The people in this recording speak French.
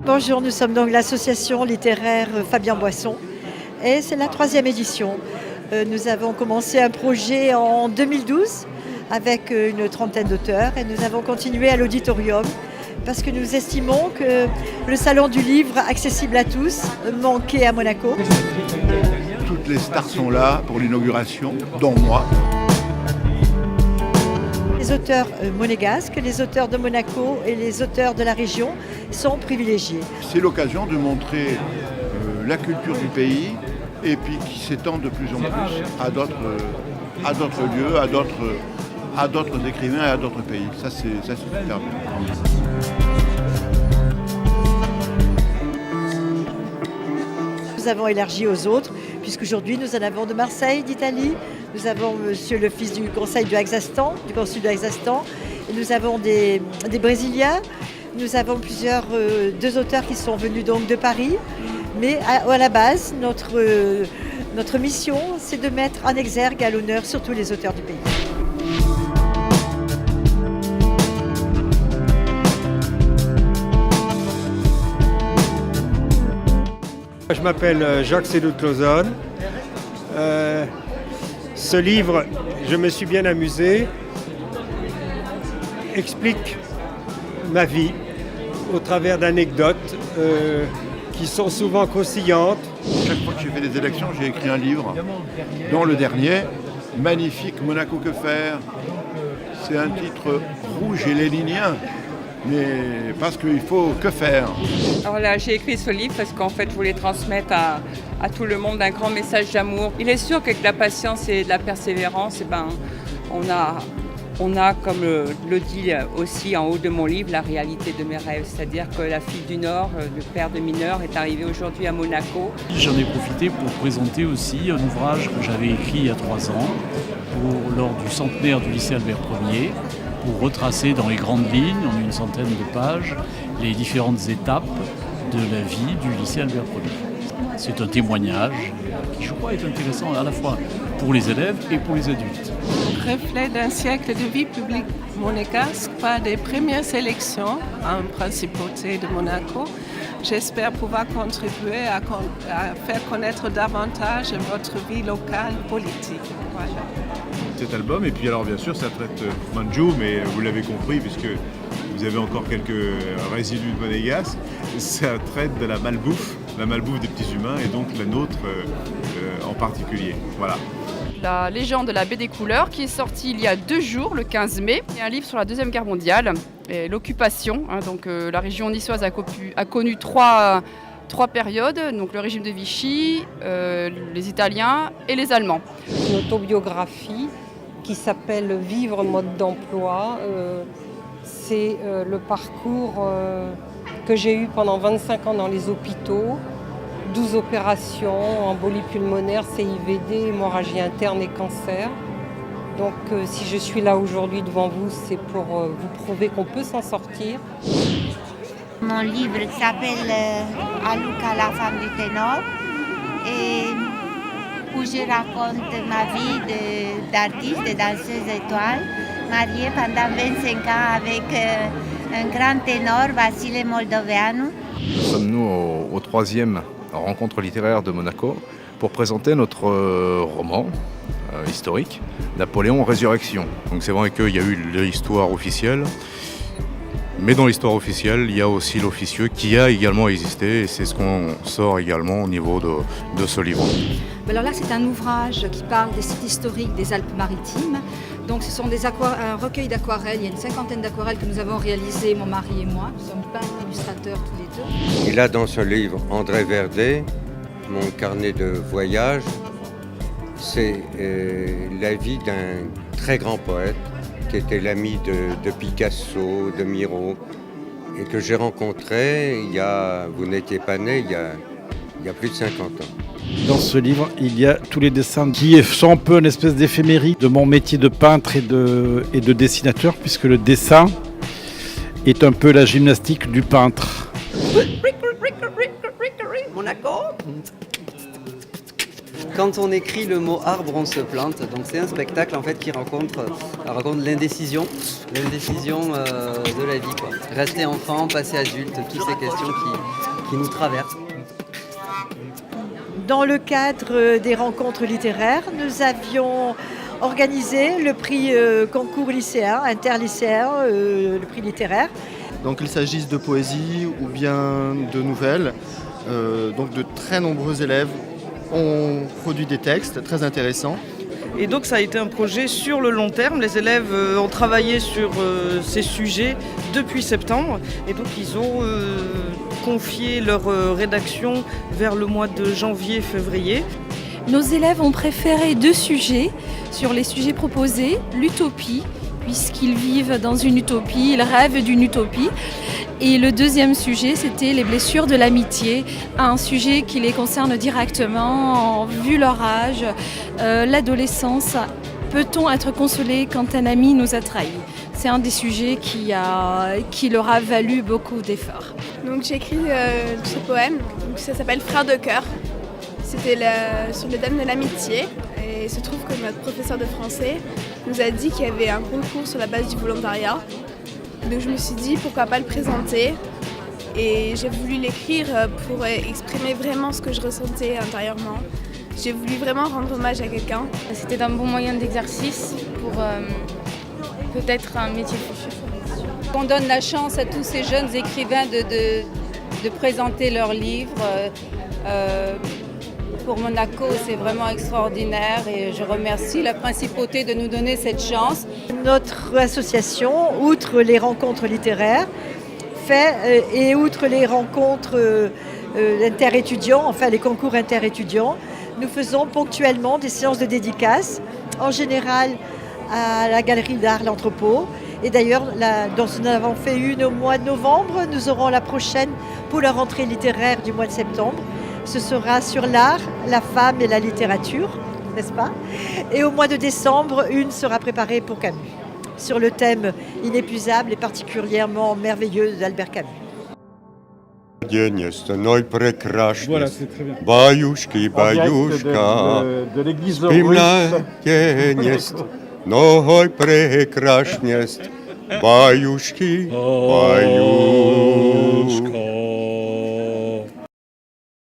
Bonjour, nous sommes donc l'association littéraire Fabien Boisson et c'est la 3e édition. Nous avons commencé un projet en 2012 avec une trentaine d'auteurs et nous avons continué à l'auditorium parce que nous estimons que le salon du livre accessible à tous manquait à Monaco. Toutes les stars sont là pour l'inauguration, dont moi. Les auteurs monégasques, les auteurs de Monaco et les auteurs de la région sont privilégiés. C'est l'occasion de montrer la culture du pays et puis qui s'étend de plus en plus à d'autres lieux, à d'autres écrivains et à d'autres pays. Ça c'est super bien. Nous avons élargi aux autres, puisqu'aujourd'hui nous en avons de Marseille, d'Italie, nous avons monsieur le fils du conseil du Haxastan, du consul du Haxastan, et nous avons des Brésiliens, nous avons deux auteurs qui sont venus donc de Paris, mais à la base, notre mission, c'est de mettre en exergue à l'honneur surtout les auteurs du pays. Je m'appelle Jacques Sédou-Clauzonne. Ce livre, je me suis bien amusé, explique ma vie au travers d'anecdotes qui sont souvent croustillantes. Chaque fois que j'ai fait des élections, j'ai écrit un livre, dont le dernier, magnifique, Monaco que faire. C'est un titre rouge et léninien. Mais parce qu'il faut que faire. Alors là, j'ai écrit ce livre parce qu'en fait, je voulais transmettre à tout le monde un grand message d'amour. Il est sûr qu'avec la patience et de la persévérance, on a, comme le dit aussi en haut de mon livre, la réalité de mes rêves. C'est-à-dire que la fille du Nord, le père de mineurs, est arrivé aujourd'hui à Monaco. J'en ai profité pour présenter aussi un ouvrage que j'avais écrit il y a 3 ans lors du centenaire du lycée Albert Ier. Pour retracer dans les grandes lignes, en une centaine de pages, les différentes étapes de la vie du lycée Albert Ier. C'est un témoignage qui, je crois, est intéressant à la fois pour les élèves et pour les adultes. Reflet d'un siècle de vie publique monégasque par des premières sélections en principauté de Monaco. J'espère pouvoir contribuer à faire connaître davantage votre vie locale politique. Voilà. Cet album, et puis alors bien sûr ça traite Manjou, mais vous l'avez compris puisque vous avez encore quelques résidus de monégasque, ça traite de la malbouffe des petits humains et donc la nôtre en particulier. Voilà. La légende de la baie des couleurs qui est sortie il y a 2 jours, le 15 mai. C'est un livre sur la Deuxième Guerre mondiale et l'occupation. La région niçoise a connu trois périodes, donc le régime de Vichy, les Italiens et les Allemands. Une autobiographie qui s'appelle « Vivre mode d'emploi ». C'est le parcours que j'ai eu pendant 25 ans dans les hôpitaux. 12 opérations, embolie pulmonaire, CIVD, hémorragie interne et cancer. Donc si je suis là aujourd'hui devant vous, c'est pour vous prouver qu'on peut s'en sortir. Mon livre s'appelle Aluka, la femme du ténor, et où je raconte ma vie d'artiste, de danseuse étoile, mariée pendant 25 ans avec un grand ténor, Vasile Moldoveanu. Nous sommes au 3e rencontre littéraire de Monaco pour présenter notre roman historique, Napoléon Résurrection. Donc c'est vrai qu'il y a eu l'histoire officielle, mais dans l'histoire officielle, il y a aussi l'officieux qui a également existé et c'est ce qu'on sort également au niveau de ce livre. Alors là, c'est un ouvrage qui parle des sites historiques des Alpes-Maritimes. Donc ce sont un recueil d'aquarelles, il y a une 50aine d'aquarelles que nous avons réalisées, mon mari et moi. Nous sommes peintres, illustrateurs tous les deux. Il a dans ce livre André Verdet, mon carnet de voyage. C'est la vie d'un très grand poète qui était l'ami de Picasso, de Miro, et que j'ai rencontré vous n'étiez pas né, il y a plus de 50 ans. Dans ce livre, il y a tous les dessins qui sont un peu une espèce d'éphémérie de mon métier de peintre et de dessinateur, puisque le dessin est un peu la gymnastique du peintre. Monaco. Quand on écrit le mot arbre, on se plante. Donc c'est un spectacle en fait qui raconte l'indécision de la vie, quoi. Rester enfant, passer adulte, toutes ces questions qui nous traversent. Dans le cadre des rencontres littéraires, nous avions organisé le prix concours lycéen, interlycéen, le prix littéraire. Donc qu'il s'agisse de poésie ou bien de nouvelles, donc de très nombreux élèves ont produit des textes très intéressants. Et donc ça a été un projet sur le long terme. Les élèves ont travaillé sur ces sujets depuis septembre et donc ils ont confié leur rédaction vers le mois de janvier-février. Nos élèves ont préféré 2 sujets sur les sujets proposés, l'utopie, puisqu'ils vivent dans une utopie, ils rêvent d'une utopie. Et le deuxième sujet, c'était les blessures de l'amitié, un sujet qui les concerne directement, vu leur âge, l'adolescence. Peut-on être consolé quand un ami nous a trahis ? C'est un des sujets qui leur a valu beaucoup d'efforts. Donc j'ai écrit ce poème, donc ça s'appelle Frères de cœur. C'était sur le thème de l'amitié. Et il se trouve que notre professeur de français nous a dit qu'il y avait un concours sur la base du volontariat. Donc je me suis dit pourquoi pas le présenter. Et j'ai voulu l'écrire pour exprimer vraiment ce que je ressentais intérieurement. J'ai voulu vraiment rendre hommage à quelqu'un. C'était un bon moyen d'exercice pour peut-être un métier futur. On donne la chance à tous ces jeunes écrivains de présenter leurs livres. Pour Monaco, c'est vraiment extraordinaire et je remercie la principauté de nous donner cette chance. Notre association, outre les rencontres littéraires, et outre les rencontres interétudiants, enfin les concours interétudiants, nous faisons ponctuellement des séances de dédicaces, en général à la Galerie d'Art L'Entrepôt. Et d'ailleurs, nous en avons fait une au mois de novembre, nous aurons la prochaine pour la rentrée littéraire du mois de septembre. Ce sera sur l'art, la femme et la littérature, n'est-ce pas ? Et au mois de décembre, une sera préparée pour Camus, sur le thème inépuisable et particulièrement merveilleux d'Albert Camus. Voilà, c'est très bien. Bаюшки, баюшка, de l'église Спимляєність, Ной прекрасність, баюшки, баюшка.